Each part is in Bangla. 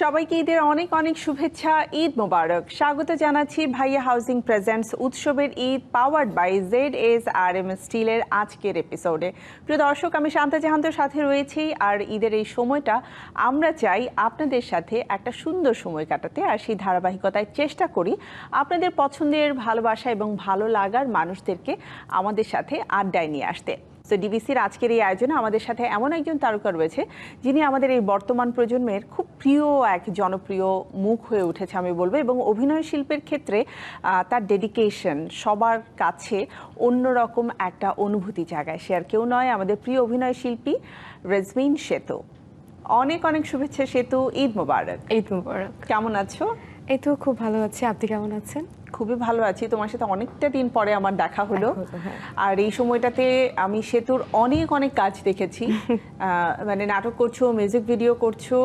সবাইকে ঈদের অনেক অনেক শুভেচ্ছা। ঈদ মোবারক। স্বাগত জানাচ্ছি ভাইয়া হাউজিং প্রেজেন্টস উৎসবের ঈদ পাওয়ার্ড বাই ZSRM স্টিলের আজকের এপিসোডে। প্রিয় দর্শক, আমি শান্তা জাহান্তর সাথে রয়েছি। আর ঈদের এই সময়টা আমরা চাই আপনাদের সাথে একটা সুন্দর সময় কাটাতে, আর সেই ধারাবাহিকতায় চেষ্টা করি আপনাদের পছন্দের, ভালোবাসা এবং ভালো লাগার মানুষদেরকে আমাদের সাথে আড্ডায় নিয়ে আসতে। তো ডিবিসির আজকের এই আয়োজনে আমাদের সাথে এমন একজন তারকা রয়েছে যিনি আমাদের এই বর্তমান প্রজন্মের খুব প্রিয় এক জনপ্রিয় মুখ হয়ে উঠেছে আমি বলবো, এবং অভিনয় শিল্পের ক্ষেত্রে তার ডেডিকেশন সবার কাছে অন্যরকম একটা অনুভূতি জাগায়। সে আর কেউ নয়, আমাদের প্রিয় অভিনয় শিল্পী রেজমিন সেতু। অনেক অনেক শুভেচ্ছা সেতু, ঈদ মোবারক। ঈদ মোবারক। কেমন আছো? এই তো খুব ভালো আছি, আপনি কেমন আছেন? খুবই ভালো আছি। তোমার সাথে অনেকটা দিন পরে আমার দেখা হলো। হ্যাঁ। আর এই সময়টাতে আমি সেতুর অনেক অনেক কাজ দেখেছি। মানে নাটক করছো, মিউজিক ভিডিও করছো।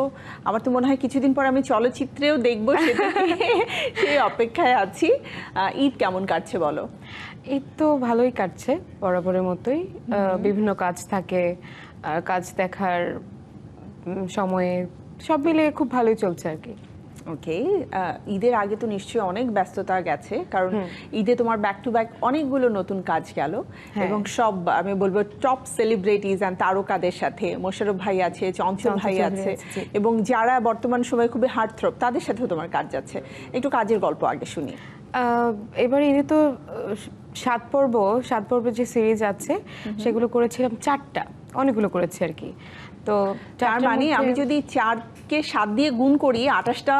আমার তো মনে হয় কিছুদিন পর আমি চলচ্চিত্রেও দেখবো সেতুকে। সেই অপেক্ষায় আছি। ঈদ কেমন কাটছে বলো? ঈদ তো ভালোই কাটছে, বরাবরের মতোই। বিভিন্ন কাজ থাকে, কাজ দেখার সময়ে সব মিলিয়ে খুব ভালোই চলছে আর কি। ওকে, ঈদের আগে তো নিশ্চয়ই অনেক ব্যস্ততা গেছে, কারণ ঈদে তোমার ব্যাক টু ব্যাক অনেকগুলো নতুন কাজ গেল, এবং সব আমি বলবো টপ সেলিব্রিটিজ অ্যান্ড তারকাদের সাথে। মোশাররফ ভাই আছে, চঞ্চল ভাই আছে, এবং যারা বর্তমান সময়ে খুবই হার্টথ্রব তাদের সাথেও তোমার কাজ যাচ্ছে। একটু কাজের গল্প আগে শুনি। এবার ঈদে তো 7 পর্বের যে সিরিজ আছে সেগুলো করেছিলাম 4টা, অনেকগুলো করেছি আর কি। তো তার মানে আমি যদি 4কে 7 দিয়ে গুণ করি 28টা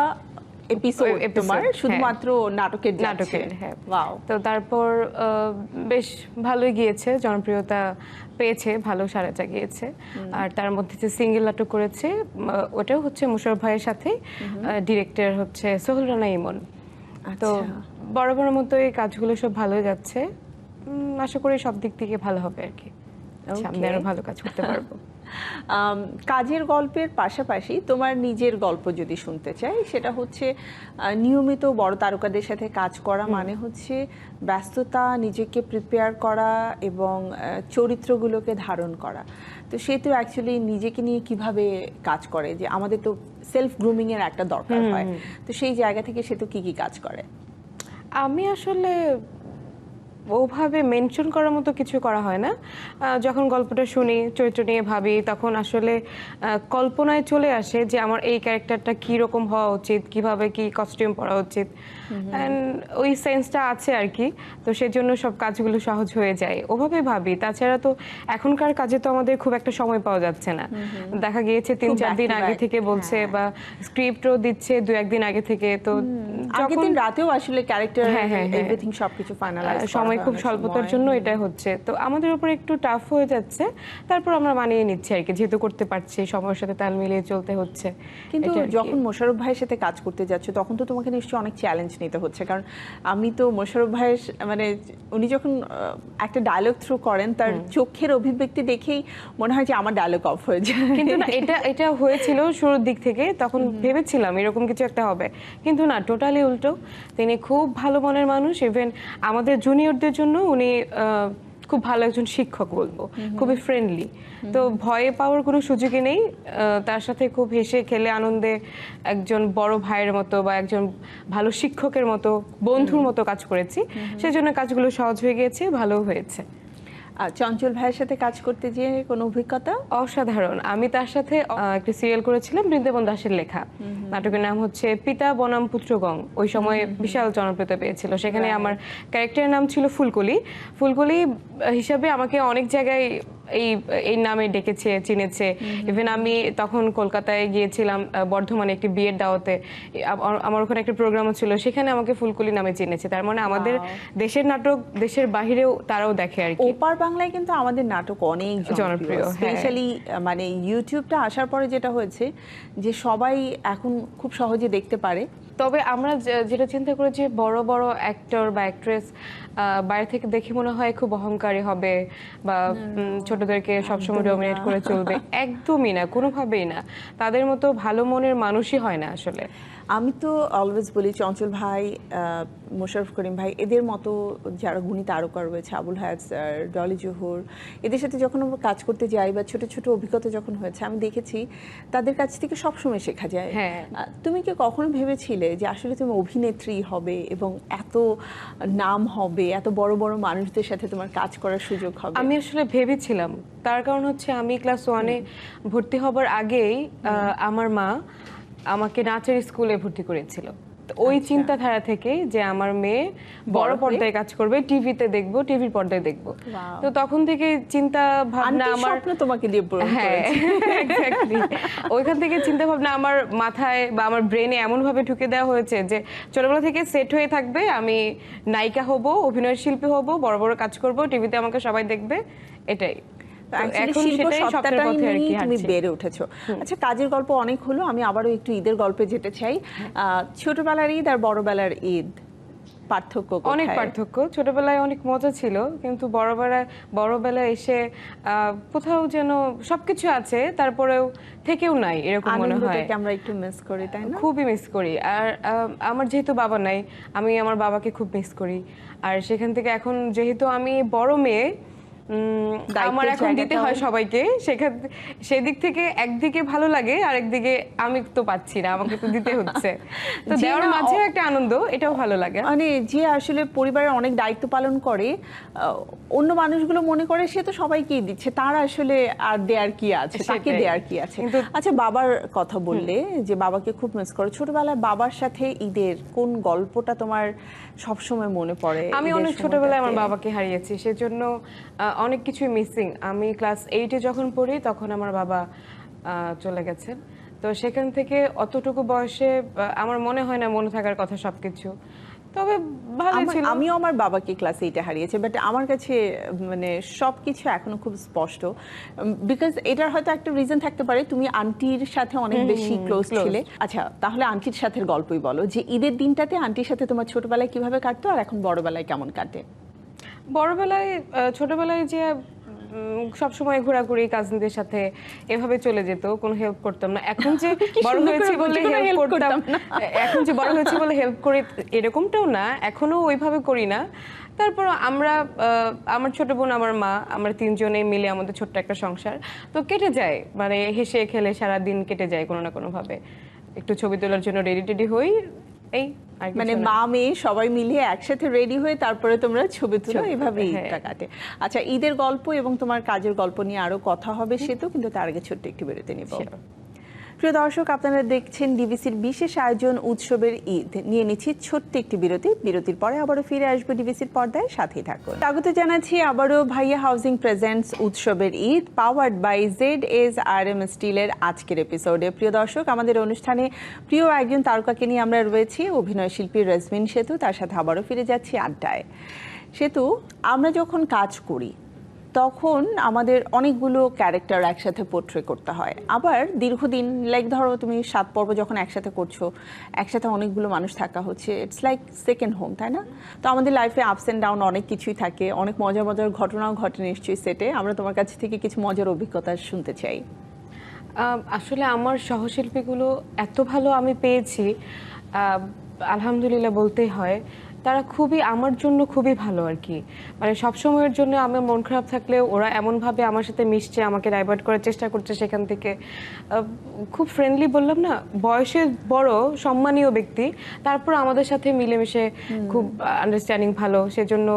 এপিসোড তোমার শুধুমাত্র নাটকের। হ্যাঁ। তো তারপর বেশ ভালোই গিয়েছে, জনপ্রিয়তা পেয়েছে, ভালো সাড়া জাগিয়েছে। আর তার মধ্যে যে সিঙ্গেল নাটক করেছে ওটাও হচ্ছে মোশাররফ ভাইয়ের সাথে, ডিরেক্টর হচ্ছে সোহেল রানা ইমন। তো বরাবরের মতো এই কাজগুলো সব ভালো যাচ্ছে, আশা করি সব দিক থেকে ভালো হবে আর কি, সামনে আরো ভালো কাজ করতে পারবো। কাজের গল্পের পাশাপাশি তোমার নিজের গল্প যদি শুনতে চাই, সেটা হচ্ছে নিয়মিত বড় তারকাদের সাথে কাজ করা মানে হচ্ছে ব্যস্ততা, নিজেকে প্রিপেয়ার করা এবং চরিত্রগুলোকে ধারণ করা। তো সে তো অ্যাকচুয়ালি নিজেকে নিয়ে কিভাবে কাজ করে, যে আমাদের তো সেলফ গ্রুমিং এর একটা দরকার হয়, তো সেই জায়গা থেকে সে তো কি কি কাজ করে? আমি আসলে ওভাবে মেনশন করার মতো কিছু করা হয় না। যখন গল্পটা শুনি, চরিত্র নিয়ে ভাবি, তখন আসলে কল্পনায় চলে আসে যে আমার এই ক্যারেক্টারটা কী রকম হওয়া উচিত, কিভাবে কি কস্টিউম পরা উচিত, ওই সেন্সটা আছে আর কি। তো সেজন্য সব কাজগুলো সহজ হয়ে যায়, ওভাবে ভাবি। তাছাড়া তো এখনকার কাজে তো আমাদের খুব একটা সময় পাওয়া যাচ্ছে না। দেখা গিয়েছে 3-4 দিন আগে থেকে বলছে, বা স্ক্রিপ্টও দিচ্ছে 2-1 দিন আগে থেকে। তো আগের দিন রাতেও আসলে ক্যারেক্টার এভরিথিং সবকিছু ফাইনালাইজ, সময় খুব স্বল্পতার জন্য এটা হচ্ছে। তো আমাদের উপর একটু টাফ হয়ে যাচ্ছে, তারপর আমরা মানিয়ে নিচ্ছি আর কি, যেহেতু করতে পারছি, সময়ের সাথে তাল মিলিয়ে চলতে হচ্ছে। কিন্তু যখন মোশাররফ ভাইয়ের সাথে কাজ করতে যাচ্ছ তখন তো তোমাকে নিশ্চয়ই অনেক চ্যালেঞ্জ নিতে হচ্ছে, কারণ আমি তো মোশাররফ ভাইয়ের মানে উনি যখন একটা ডায়লগ থ্রু করেন, তার চোখের অভিব্যক্তি দেখেই মনে হয় যে আমার ডায়লগ অফ হয়ে যায়। কিন্তু না, এটা হয়েছিল শুরুর দিক থেকে, তখন ভেবেছিলাম এরকম কিছু একটা হবে, কিন্তু না, টোটালি উল্টো। তিনি খুব ভালো মনের মানুষ। ইভেন আমাদের জুনিয়রদের জন্য উনি খুব ভালো একজন শিক্ষক বলবো, খুবই ফ্রেন্ডলি। তো ভয়ে পাওয়ার কোনো সুযোগই নেই। তার সাথে খুব হেসে খেলে আনন্দে একজন বড় ভাইয়ের মতো বা একজন ভালো শিক্ষকের মতো, বন্ধুর মতো কাজ করেছি। সেজন্য কাজগুলো সহজ হয়ে গিয়েছে, ভালো হয়েছে। চঞ্চল ভাইয়ের সাথে কাজ করতে গিয়ে কোনো অভিজ্ঞতা? অসাধারণ। আমি তার সাথে একটা সিরিয়াল করেছিলাম, বৃন্দাবন দাসের লেখা। নাটকের নাম হচ্ছে পিতা বনাম পুত্রগং। ওই সময় বিশাল জনপ্রিয়তা পেয়েছিল। সেখানে আমার ক্যারেক্টারের নাম ছিল ফুলকলি। ফুলকলি হিসাবে আমাকে অনেক জায়গায় এই নামে ডেকেছে, চিনেছে। ইভেন আমি তখন কলকাতায় গিয়েছিলাম, বর্ধমানে একটি বিয়ের দাওয়াতে, আমার ওখানে একটা প্রোগ্রামও ছিল, সেখানে আমাকে ফুলকলি নামে চিনেছে। তার মানে আমাদের দেশের নাটক দেশের বাহিরেও তারাও দেখে আর কি। ওপার বাংলায় কিন্তু আমাদের নাটক অনেক জনপ্রিয়, স্পেশালি মানে ইউটিউবটা আসার পরে যেটা হয়েছে যে সবাই এখন খুব সহজে দেখতে পারে। তবে আমরা যেটা চিন্তা করি যে বড় বড় অ্যাক্টর বা অ্যাক্ট্রেস বাইরে থেকে দেখে মনে হয় খুব অহংকারী হবে, বা ছোট ছোটদেরকে সবসময় ডমিনেট করে চলবে, একদমই না, কোনোভাবেই না। তাদের মতো ভালো মনের মানুষই হয় না আসলে। আমি তো অলওয়েজ বলি চঞ্চল ভাই, মোশাররফ করিম ভাই, এদের মতো যারা গুণী তারকা রয়েছে, আবুল হায়াত স্যার, ডলি জোহর, এদের সাথে যখন আমরা কাজ করতে যাই বা ছোট ছোট অভিজ্ঞতা যখন হয়েছে, আমি দেখেছি তাদের কাছ থেকে সবসময় শেখা যায়। হ্যাঁ। তুমি কি কখনো ভেবেছিলে যে আসলে তুমি অভিনেত্রী হবে এবং এত নাম হবে, এত বড় বড় মানুষদের সাথে তোমার কাজ করার সুযোগ হবে? আমি আসলে ভেবেছিলাম, তার কারণ হচ্ছে আমি ক্লাস 1-এ ভর্তি হবার আগেই আমার মা আমাকে নাচের স্কুলে ভর্তি করেছিল। তো ওই আচ্ছা। চিন্তাধারা থেকে যে আমার মেয়ে বড় পর্দায় কাজ করবে, টিভিতে দেখবো, টিভির পর্দায় দেখবো। Wow. তো তখন থেকে চিন্তা ভাবনা আন্টির আমার স্বপ্ন তোমাকে দিয়ে পূরণ হ্যাঁ করেছে। এক্স্যাক্টলি, ওইখান থেকে চিন্তা ভাবনা আমার মাথায় বা আমার ব্রেনে এমন ভাবে ঢুকে দেওয়া হয়েছে যে ছোটবেলা থেকে সেট হয়ে থাকবে, আমি নায়িকা হব, অভিনয় শিল্পী হব, বড় বড় কাজ করব, টিভিতে আমাকে সবাই দেখবে, এটাই। এখন সেটাই সবটাই নিয়েই তুমি হাঁটছি। বেড়ে উঠেছো। আচ্ছা, কাজের গল্প অনেক হলো, আমি আবারও একটু ঈদের গল্পে যেতে চাই। ছোটবেলার ঈদ আর বড়বেলার ঈদ পার্থক্য কোথায়? অনেক পার্থক্য। ছোটবেলায় অনেক মজা ছিল, কিন্তু বড়বেলায় এসে কোথাও যেন সবকিছু আছে, তারপরেও থেকেও নাই এরকম মনে হয়। আনন্দটাকে আমরা একটু মিস করি, তাই না? খুবই মিস করি। আর আমার যেহেতু বাবা নাই, আমি আমার বাবাকে খুব মিস করি। আর সেখান থেকে এখন যেহেতু আমি বড় মেয়ে, আমার এখন দিতে হয় সবাইকে, সেদিক থেকে একদিকে ভালো লাগে, আর একদিকে আমি তো পাচ্ছি না, আমাকে তো দিতে হচ্ছে। তো দেওয়ার মাঝে একটা আনন্দ, এটাও ভালো লাগে। মানে যে আসলে পরিবারের অনেক দায়িত্ব পালন করে, অন্য মানুষগুলো মনে করে সে তো সবাইকেই দিচ্ছে, তার আসলে আর দেয়ার কি আছে, তাকে দেয়ার কি আছে। আচ্ছা, বাবার কথা বললে যে বাবাকে খুব মিস করো, ছোটবেলায় বাবার সাথে ঈদের কোন গল্পটা তোমার সবসময় মনে পড়ে? আমি অনেক ছোটবেলায় আমার বাবাকে হারিয়েছি, সেজন্য অনেক কিছুই মিসিং। আমি ক্লাস 8-এ যখন পড়ি তখন আমার বাবা চলে গেছেন। তো সেখান থেকে অতটুকু বয়সে আমার মনে হয় না মনে থাকার কথা সবকিছু, তবে ভালো ছিল। আমিও আমার বাবাকে ক্লাস 8-এ হারিয়েছি, বাট আমার কাছে মানে সবকিছু এখনো খুব স্পষ্ট। বিকজ এটার হয়তো একটা রিজন থাকতে পারে, তুমি আন্টির সাথে অনেক বেশি ক্লোজ ছিলে। আচ্ছা, তাহলে আন্টির সাথে গল্পই বলো, যে ঈদের দিনটাতে আন্টির সাথে তোমার ছোটবেলায় কিভাবে কাটতো আর এখন বড়বেলায় কেমন কাটে? ছোটবেলায় যে সবসময় ঘোরাঘুরি কাজিনদের সাথে এভাবে চলে যেত, কোনো হেল্প করতাম না। এখন যে বড় হয়েছি বলে হেল্প করতাম না, এখন যে বড় হয়েছি বলে হেল্প করি এরকমটাও না, এখনো ওইভাবে করি না। তারপর আমার ছোট বোন, আমার মা, আমরা তিনজনে মিলে আমাদের ছোট্ট একটা সংসার, তো কেটে যায়, মানে হেসে খেলে সারা দিন কেটে যায় কোনো না কোনো ভাবে। একটু ছবি তোলার জন্য রেডি হই, এই মানে মা মেয়ে সবাই মিলিয়ে একসাথে রেডি হয়ে তারপরে তোমরা ছবি তুলো, এইভাবে ঈদটা কাটে। আচ্ছা, ঈদের গল্প এবং তোমার কাজের গল্প নিয়ে আরো কথা হবে সে তো, কিন্তু তার আগে ছোট্ট একটু বিরতি নিব। প্রিয় দর্শক, আপনারা দেখছেন ডিবিসির বিশেষ আয়োজন উৎসবের ঈদ। নিয়ে নিচ্ছি ছোট্ট একটি বিরতি, বিরতির পরে আবারও ফিরে আসবো ডিবিসির পর্দায়, সাথেই থাকুন। স্বাগত জানাচ্ছি আবারও ভাইয়া হাউজিং প্রেজেন্টস উৎসবের ঈদ, পাওয়ার্ড বাই ZSRM স্টিলের আজকের এপিসোডে। প্রিয় দর্শক, আমাদের অনুষ্ঠানে প্রিয় একজন তারকাকে নিয়ে আমরা রয়েছি, অভিনয় শিল্পী রেজমিন সেতু, তার সাথে আবারও ফিরে যাচ্ছি আড্ডায়। সেতু, আমরা যখন কাজ করি তখন আমাদের অনেকগুলো ক্যারেক্টার একসাথে পোর্ট্রে করতে হয়, আবার দীর্ঘদিন, লাইক ধরো তুমি 7 পর্ব যখন একসাথে করছো, একসাথে অনেকগুলো মানুষ থাকা হচ্ছে, ইটস লাইক সেকেন্ড হোম, তাই না? তো আমাদের লাইফে আপস অ্যান্ড ডাউন অনেক কিছুই থাকে, অনেক মজার মজার ঘটনাও ঘটে নিশ্চয়ই সেটে। আমরা তোমার কাছ থেকে কিছু মজার অভিজ্ঞতা শুনতে চাই। আসলে আমার সহশিল্পীগুলো এত ভালো আমি পেয়েছি, আলহামদুলিল্লাহ বলতেই হয়। তারা আমার জন্য খুবই ভালো আর কি। মানে সবসময়ের জন্য আমার মন খারাপ থাকলেও ওরা এমনভাবে আমার সাথে মিশছে, আমাকে ডাইভার্ট করার চেষ্টা করছে সেখান থেকে। খুব ফ্রেন্ডলি, বললাম না, বয়সে বড় সম্মানীয় ব্যক্তি, তারপর আমাদের সাথে মিলেমিশে খুব আন্ডারস্ট্যান্ডিং ভালো। সেজন্য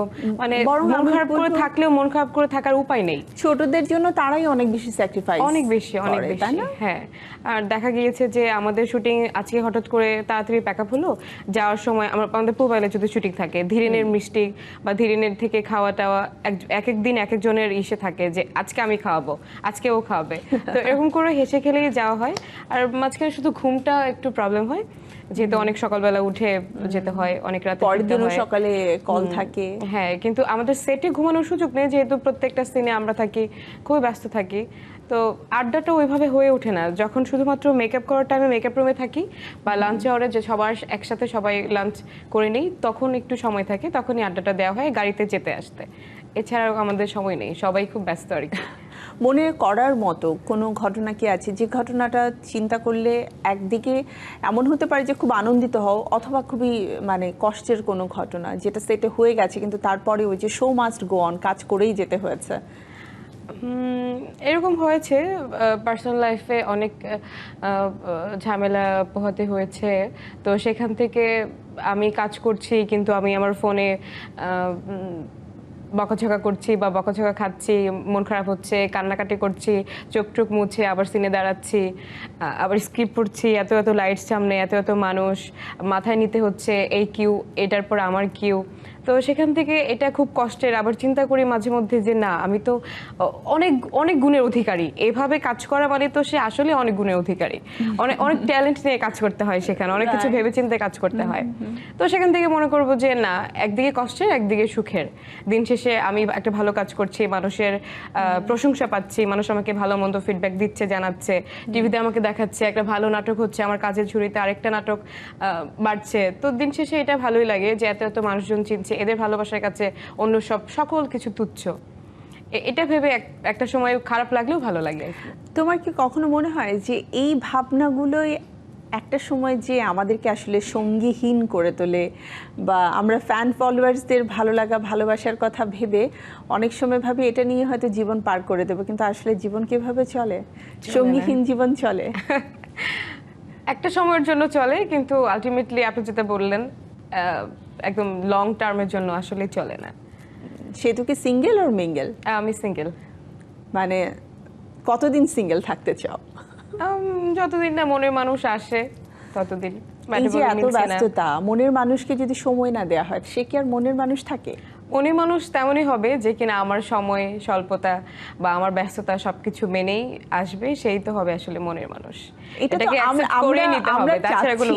মানে মন খারাপ করে থাকলেও মন খারাপ করে থাকার উপায় নেই। ছোটদের জন্য তারাই অনেক বেশি স্যাক্রিফাইস, অনেক বেশি, হ্যাঁ। আর দেখা গিয়েছে যে আমাদের শুটিং আজকে হঠাৎ করে তাড়াতাড়ি প্যাক আপ হলো, যাওয়ার সময় আমাদের পুবাইলে যদি শুটিং থাকে, ধীরেনের মিষ্টি বা ধীরেনের থেকে খাওয়া টাওয়া এক এক দিন এক একজনের ইসে থাকে যে আজকে আমি খাওয়াবো, আজকে ও খাওয়াবে। তো এরকম করে হেসে খেলেই যাওয়া হয়। আর মাঝখানে শুধু ঘুমটা একটু প্রবলেম হয়, যেহেতু অনেক সকালবেলা উঠে যেতে হয়, অনেক রাতে সকালে কল থাকে। হ্যাঁ, কিন্তু আমাদের সেটে ঘুমানোর সুযোগ নেই, যেহেতু প্রত্যেকটা সিনে আমরা থাকি, খুবই ব্যস্ত থাকি। তো আড্ডাটা ওইভাবে হয়ে ওঠে না। যখন শুধুমাত্র মেকআপ করার টাইমে মেকআপ রুমে থাকি বা লাঞ্চ আওয়ারে যে সবার একসাথে সবাই লাঞ্চ করে নেই, তখন একটু সময় থাকে, তখনই আড্ডাটা দেওয়া হয় গাড়িতে যেতে আসতে। এছাড়াও আমাদের সময় নেই, সবাই খুব ব্যস্ত আর কি। মনে করার মতো কোনো ঘটনা কি আছে যে ঘটনাটা চিন্তা করলে একদিকে এমন হতে পারে যে খুব আনন্দিত হও, অথবা খুবই মানে কষ্টের কোনো ঘটনা যেটা সেটে হয়ে গেছে কিন্তু তারপরে ওই যে শো মাস্ট গো অন, কাজ করেই যেতে হয়েছে? এরকম হয়েছে, পার্সোনাল লাইফে অনেক ঝামেলা পোহাতে হয়েছে। তো সেখান থেকে আমি কাজ করছি কিন্তু আমি আমার ফোনে বকাঝকা করছি বা বকাঝকা খাচ্ছি, মন খারাপ হচ্ছে, কান্নাকাটি করছি, চোখ টোক মুছে আবার সিনে দাঁড়াচ্ছি, আবার স্ক্রিপ্ট পড়ছি, এত এত লাইটস সামনে, এত এত মানুষ, মাথায় নিতে হচ্ছে এই কিউ, এটার পর আমার কিউ। তো সেখান থেকে এটা খুব কষ্টের। আবার চিন্তা করি মাঝে মধ্যে যে না, আমি তো অনেক অনেক গুণের অধিকারী, এভাবে কাজ করা মানে তো সে আসলে অনেক গুণের অধিকারী, অনেক অনেক ট্যালেন্ট নিয়ে কাজ করতে হয়, সেখানে অনেক কিছু ভেবেচিন্তে কাজ করতে হয়। তো সেখান থেকে মনে করব যে না, একদিকে কষ্টের একদিকে সুখের। দিন শেষে আমি একটা ভালো কাজ করছি, মানুষের প্রশংসা পাচ্ছি, মানুষ আমাকে ভালো মন্দ ফিডব্যাক দিচ্ছে, জানাচ্ছে, টিভিতে আমাকে দেখাচ্ছে, একটা ভালো নাটক হচ্ছে, আমার কাজের ঝুড়িতে আরেকটা নাটক বাড়ছে। তো দিন শেষে এটা ভালোই লাগে যে এত এত মানুষজন চিনছে, এদের ভালোবাসার কাছে অন্য সকল কিছু তুচ্ছ। এটা ভেবে একটা সময় খারাপ লাগলেও ভালো লাগে। তোমার কি কখনো মনে হয় যে এই ভাবনাগুলোই একটা সময় যে আমাদেরকে আসলে সঙ্গীহীন করে তোলে, বা আমরা ফ্যান ফলোয়ার্সদের ভালো লাগা ভালোবাসার কথা ভেবে অনেক সময় ভাবি এটা নিয়ে হয়তো জীবন পার করে দেবো, কিন্তু আসলে জীবন কিভাবে চলে? সঙ্গীহীন জীবন চলে। একটা সময়ের জন্য চলে, কিন্তু আলটিমেটলি আপনি যেটা বললেন একদম লং টার্মের জন্য আসলে চলে না। সেতু কি সিঙ্গেল আর মিঙ্গেল? আমি সিঙ্গেল। মানে কতদিন সিঙ্গেল থাকতে চাও? যতদিন না মনের মানুষ আসে ততদিন। এই যে এত ব্যস্ততা, মনের মানুষকে যদি সময় না দেওয়া হয়, সে কি আর মনের মানুষ থাকে? মনের মানুষ তেমনই হবে যে কিনা আমার সময় স্বল্পতা বা আমার ব্যস্ততা সবকিছু মেনেই আসবে, সেই তো হবে আসলে মনের মানুষ। এটাকে আমরা চাচ্ছি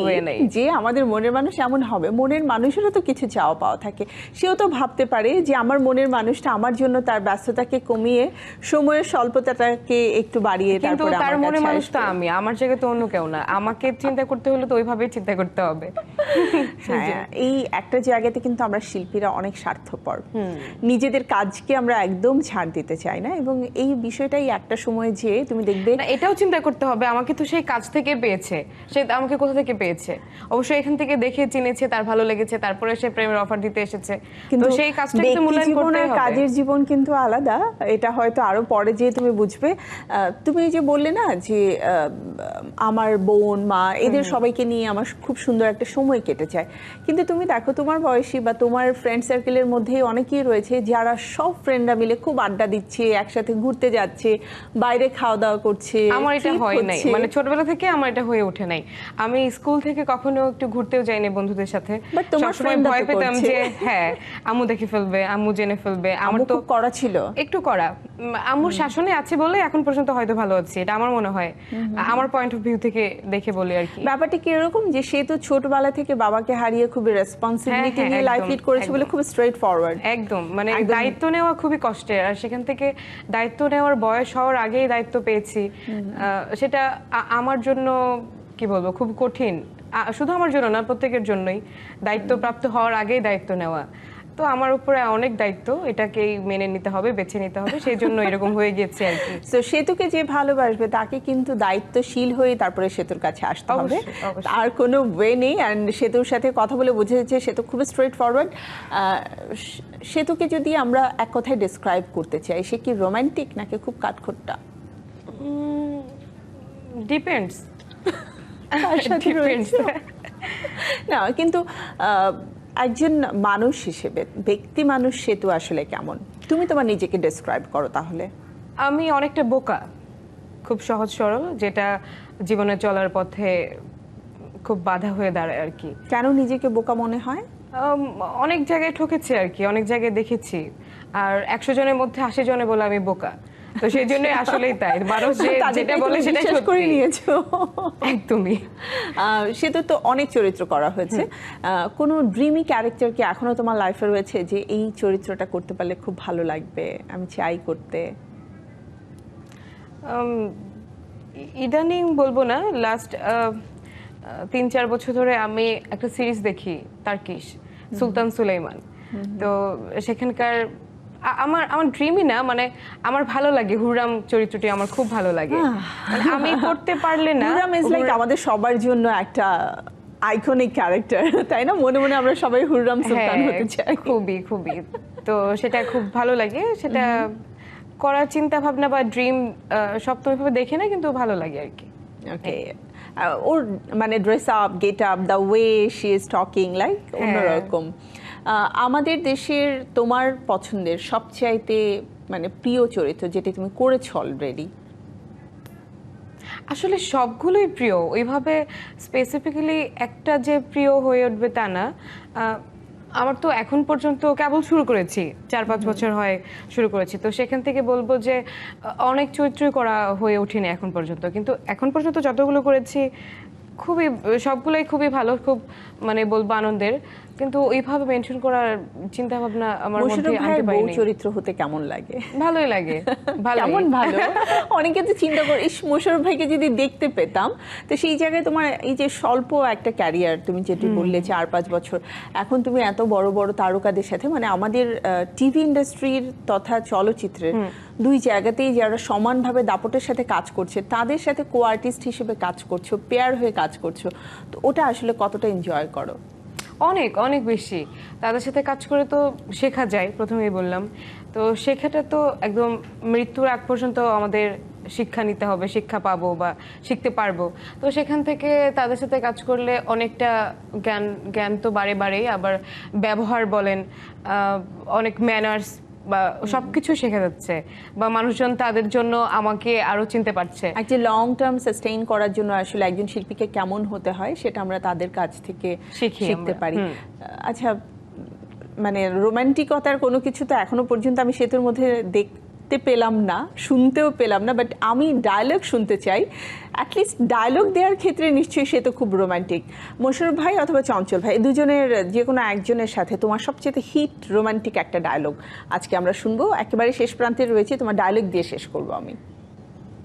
যে আমাদের মনের মানুষ এমন হবে। মনের মানুষেরও তো কিছু চাওয়া পাওয়া থাকে, সেও তো ভাবতে পারে যে আমার মনের মানুষটা আমার জন্য তার ব্যস্ততাকে কমিয়ে সময়ের স্বল্পতাটাকে একটু বাড়িয়ে তারপরে তার মনের মানুষ তো আমি, আমার জায়গায় তো অন্য কেউ না। আমাকে চিন্তা করতে হলে তো ওইভাবেই চিন্তা করতে হবে। হ্যাঁ, এই একটা জায়গাতে কিন্তু আমরা শিল্পীরা অনেক স্বার্থপর, নিজেদের কাজকে আমরা একদম ছাড় দিতে চাই না, এবং এই বিষয়টাই একটা সময় যে তুমি দেখবে এটাও চিন্তা করতে হবে, আমাকে তো সেই কাজ থেকে পেয়েছে, সে আমাকে কোথা থেকে পেয়েছে? অবশ্যই এখান থেকে দেখে চিনেছে, তার ভালো লেগেছে, তারপরে সে প্রেমের অফার দিতে এসেছে। কিন্তু সেই কাজটা কিন্তু মূল্যায়ন করতে হবে। কাজের জীবন কিন্তু আলাদা, এটা হয়তো আরো পরে যে তুমি বুঝবে। তুমি যে বললে না যে আমার বোন মা এদের সবাইকে নিয়ে আমার খুব সুন্দর একটা সময় কেটে যায়, কিন্তু তুমি দেখো তোমার বয়সী বা তোমার ফ্রেন্ড সার্কেলের মধ্যে অনেকেই রয়েছে যারা সব ফ্রেন্ডরা মিলে খুব আড্ডা দিচ্ছে, একসাথে ঘুরতে যাচ্ছে, বাইরে খাওয়া দাওয়া করছে। আমার এটা হয় নাই, মানে ছোটবেলা থেকে আমার এটা হয়ে ওঠে নাই। আমি স্কুল থেকে কখনো একটু ঘুরতেও যাইনি বন্ধুদের সাথে। সবসময় ভয় পেতাম যে হ্যাঁ আম্মু দেখে ফেলবে, আম্মু জেনে ফেলবে। আমার তো করা ছিল, একটু করা। আম্মুর শাসনে আছে বলে এখন পর্যন্ত হয়তো ভালো আছি, এটা আমার মনে হয়, আমার পয়েন্ট অফ ভিউ থেকে দেখে বলি আর কি। ব্যাপারটা কি এরকম যে সে তো ছোটবেলা থেকে বাবাকে হারিয়ে খুবই রেসপন্সিবিলিটি নিয়ে লাইফ লিড করেছে বলে খুব স্ট্রেট ফরওয়ার্ড। একদম, মানে দায়িত্ব নেওয়া খুবই কষ্টের, আর সেখান থেকে দায়িত্ব নেওয়ার বয়স হওয়ার আগেই দায়িত্ব পেয়েছি, সেটা আমার জন্য কি বলবো খুব কঠিন। শুধু আমার জন্য না, প্রত্যেকের জন্যই দায়িত্বপ্রাপ্ত হওয়ার আগেই দায়িত্ব নেওয়া। তো আমার উপরে অনেক দায়িত্ব, এটাকেই মেনে নিতে হবে, বেছে নিতে হবে, সেই জন্য এরকম হয়ে গেছে আর কি। তো সেতুকে যে ভালোবাসবে তাকে কিন্তু দায়িত্বশীল হয়ে তারপরে সেতুর কাছে আসতে হবে, আর কোনো ওয়ে নেই। অ্যান্ড সেতুর সাথে কথা বলে বোঝা যাচ্ছে সেতু খুব স্ট্রেট ফরওয়ার্ড। সেতুকে যদি আমরা এক কথায় ডিসক্রাইব করতে চাই, সে কি রোমান্টিক নাকি খুব কাঠখোট্টা? ডিপেন্ডস। না, কিন্তু একজন মানুষ হিসেবে, ব্যক্তি মানুষ সেতু আসলে কেমন? তুমি তোমার নিজেকে ডেসক্রাইব করো তাহলে। আমি অনেকটা বোকা, খুব সহজ সরল, যেটা জীবনে চলার পথে খুব বাধা হয়ে দাঁড়ায় আর কি। কেন নিজেকে বোকা মনে হয়? অনেক জায়গায় ঠকেছি আর কি, অনেক জায়গায় দেখেছি, আর 100 জনের মধ্যে 80 জনে বলে আমি বোকা। তো সেই জন্য আসলেই তাই, মানুষ যেটা বলে সেটা সত্যি করে নিয়েছো। একদমই। সেটা তো অনেক চরিত্র করা হয়েছে, কোনো ড্রিমি ক্যারেক্টার কি এখনো তোমার লাইফে রয়েছে যে এই চরিত্রটা করতে পারলে খুব ভালো লাগবে, আমি চাই করতে? ইদানিং বলবো না, লাস্ট 3-4 বছর ধরে আমি একটা সিরিজ দেখি, তার্কিশ, সুলতান সুলাইমান। তো সেখানকার আমার আমার ড্রিমই না, মানে আমার ভালো লাগে হুররাম চরিত্রটি, আমার খুব ভালো লাগে। মানে আমি করতে পারলে না, হুররাম ইজ লাইক আমাদের সবার জন্য একটা আইকনিক ক্যারেক্টার, তাই না? মনে মনে আমরা সবাই হুররাম সুলতান হতে চাই। খুবই খুবই, তো সেটা খুব ভালো লাগে, সেটা করার চিন্তা ভাবনা বা ড্রিম সব তো ওইভাবে দেখে না, কিন্তু ভালো লাগে আর কি। ওকে, ওর মানে dress up, get up, the way she is talking like অন্যরকম। আমাদের দেশের তোমার পছন্দের সবচাইতে মানে প্রিয় চরিত্র যেটা তুমি করেছো অলরেডি? আসলে সবগুলোই প্রিয়, ওইভাবে স্পেসিফিক্যালি একটা যে প্রিয় হয়ে উঠবে তা না। আমার তো এখন পর্যন্ত কেবল শুরু করেছি, 4-5 বছর হয় শুরু করেছি, তো সেখান থেকে বলবো যে অনেক চরিত্রই করা হয়ে ওঠেনি এখন পর্যন্ত, কিন্তু এখন পর্যন্ত যতগুলো করেছি খুবই, সবগুলোই খুবই ভালো, খুব মানে বলবো আনন্দের, কিন্তু ওইভাবে মেনশন করার চিন্তা ভাবনা আমার মধ্যে আনতে বউ পারিনি। চরিত্র হতে কেমন লাগে? ভালোই লাগে, ভালো। কেমন ভালো? অনেকে তো চিন্তা করে, ইস মোশাররফ ভাইকে যদি দেখতে পেতাম। তো সেই জায়গায় তোমার এই যে স্বল্প একটা ক্যারিয়ার, তুমি যেটি বললে 4-5 বছর, এখন তুমি এত বড় বড় তারকাদের সাথে, মানে আমাদের টিভি ইন্ডাস্ট্রির তথা চলচ্চিত্রের দুই জায়গাতেই যারা সমানভাবে দাপটের সাথে কাজ করছে, তাদের সাথে কো আর্টিস্ট হিসেবে কাজ করছো, পেয়ার হয়ে কাজ করছো, তো ওটা আসলে কতটা এনজয় করো? অনেক অনেক বেশি। তাদের সাথে কাজ করে তো শেখা যায়, প্রথমেই বললাম, তো শেখাটা তো একদম মৃত্যুর আগ পর্যন্ত আমাদের শিক্ষা নিতে হবে, শিক্ষা পাবো বা শিখতে পারবো। তো সেখান থেকে তাদের সাথে কাজ করলে অনেকটা জ্ঞান জ্ঞান তো বাড়ে, আবার ব্যবহার বলেন, অনেক ম্যানার্স বা সবকিছু শেখা যাচ্ছে, বা মানুষজন তাদের জন্য আমাকে আরো চিনতে পারছে। একটা লং টার্ম সাস্টেইন করার জন্য আসলে একজন শিল্পীকে কেমন হতে হয় সেটা আমরা তাদের কাছ থেকে শিখতে পারি। আচ্ছা, মানে রোমান্টিকতার কোনো কিছু তো এখনো পর্যন্ত আমি সেতুর মধ্যে দেখতে পেলাম না, শুনতেও পেলাম না, বাট আমি ডায়লগ শুনতে চাই। অ্যাটলিস্ট ডায়লগ দেওয়ার ক্ষেত্রে নিশ্চয়ই সে তো খুব রোমান্টিক। মোশাররফ ভাই অথবা চঞ্চল ভাই, দুজনের যে কোনো একজনের সাথে তোমার সবচেয়ে হিট রোমান্টিক একটা ডায়লগ আজকে আমরা শুনবো। একেবারে শেষ প্রান্তে রয়েছে, তোমার ডায়লগ দিয়ে শেষ করবো আমি।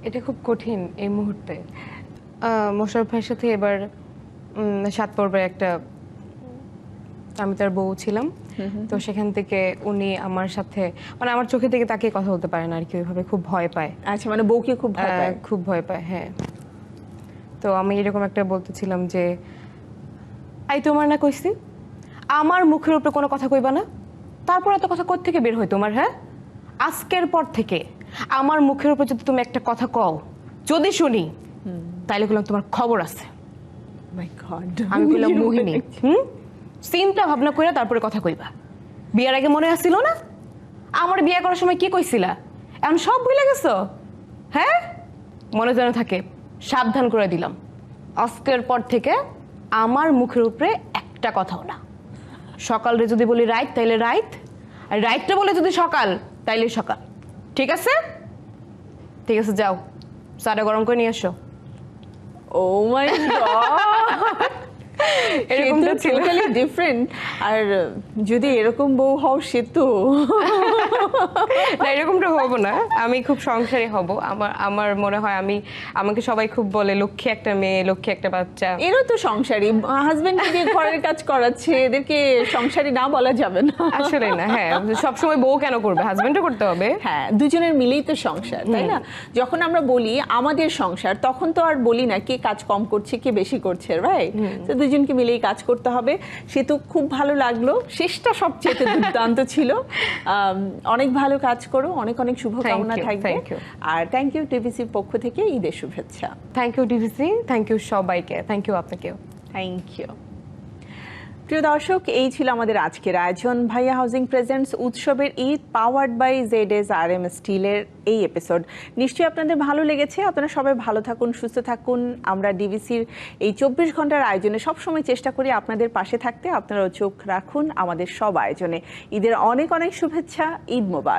এটা খুব কঠিন এই মুহূর্তে। মোশাররফ ভাইয়ের সাথে এবার 7 পর্বের একটা, আমি তার বউ ছিলাম, তো সেখান থেকে উনি আমার সাথে, মানে আমার চোখের দিকে তাকিয়ে কথা বলতে পারে না আর কি, ওইভাবে খুব ভয় পায়। আচ্ছা, মানে বউকে খুব ভয় পায়? খুব ভয় পায়, হ্যাঁ। তো আমি এরকম একটা বলতেছিলাম যে, আই তোমার না কইছি আমার মুখের উপরে কোনো কথা কইবা না, তারপর এত কথা কোত্থেকে বের হয় তোমার? হ্যাঁ, আজকের পর থেকে আমার মুখের উপর যদি তুমি একটা কথা কও, যদি শুনি, তাইলে বললাম তোমার খবর আছে। মাই গড, আমি বললাম মোহিনী, চিন্তা ভাবনা করে তারপরে কথা কইবা। বিয়ার আগে মনে আসছিল না আমার বিয়ে করার সময় কি কইছিলা? এখন সব ভুলে গেছো? হ্যাঁ, মনে যেন থাকে, সাবধান করে দিলাম, আজকের পর থেকে আমার মুখের উপরে একটা কথাও না। সকালে যদি বলি রাইট তাইলে রাইট, আর রাইটটা বলে যদি সকাল তাইলে সকাল। ঠিক আছে? ঠিক আছে, যাও চাটা গরম করে নিয়ে এসো। ও মাই গড, এরকমটা টোটালি ডিফারেন্ট। আর যদি এরকম বউ হও সে তো না, এরকমটা হবো না, আমি খুব সংসারী হব। আমার মনে হয় আমাকে সবাই খুব বলে লক্ষ্মী একটা মেয়ে, লক্ষ্মী একটা বাচ্চা। এরও তো সংসারী, হাজবেন্ডকে দিয়ে ঘরের কাজ করাচ্ছে, এদেরকে সংসারী না বলা যাবে না। আসলে না, হ্যাঁ, সবসময় বউ কেন করবে, হাজবেন্ডও করতে হবে। হ্যাঁ, দুজনের মিলেই তো সংসার, তাই না? যখন আমরা বলি আমাদের সংসার, তখন তো আর বলি না কে কাজ কম করছে কে বেশি করছে, রাইট? তো দুজনকে মিলেই কাজ করতে হবে। সে তো খুব ভালো লাগলো, শেষটা সবচেয়ে দুর্দান্ত ছিল। অনেক ভালো কাজ করো, অনেক অনেক শুভকামনা থাকবে। আর থ্যাংক ইউ টিভিসির পক্ষ থেকে ঈদের শুভেচ্ছা। Thank you TVC, thank you সবাইকে, থ্যাংক ইউ আপনাকেও। Thank you. প্রিয় দর্শক, এই ছিল আমাদের আজকের আয়োজন। ভাইয়া হাউজিং প্রেজেন্টস উৎসবের ঈদ পাওয়ার্ড বাই ZSRM স্টিলের এই এপিসোড নিশ্চয়ই আপনাদের ভালো লেগেছে। আপনারা সবাই ভালো থাকুন, সুস্থ থাকুন। আমরা ডিভিসির এই 24 ঘন্টার আয়োজনে সবসময় চেষ্টা করি আপনাদের পাশে থাকতে। আপনারাও চোখ রাখুন আমাদের সব আয়োজনে। ঈদের অনেক অনেক শুভেচ্ছা। ঈদ মোবারক।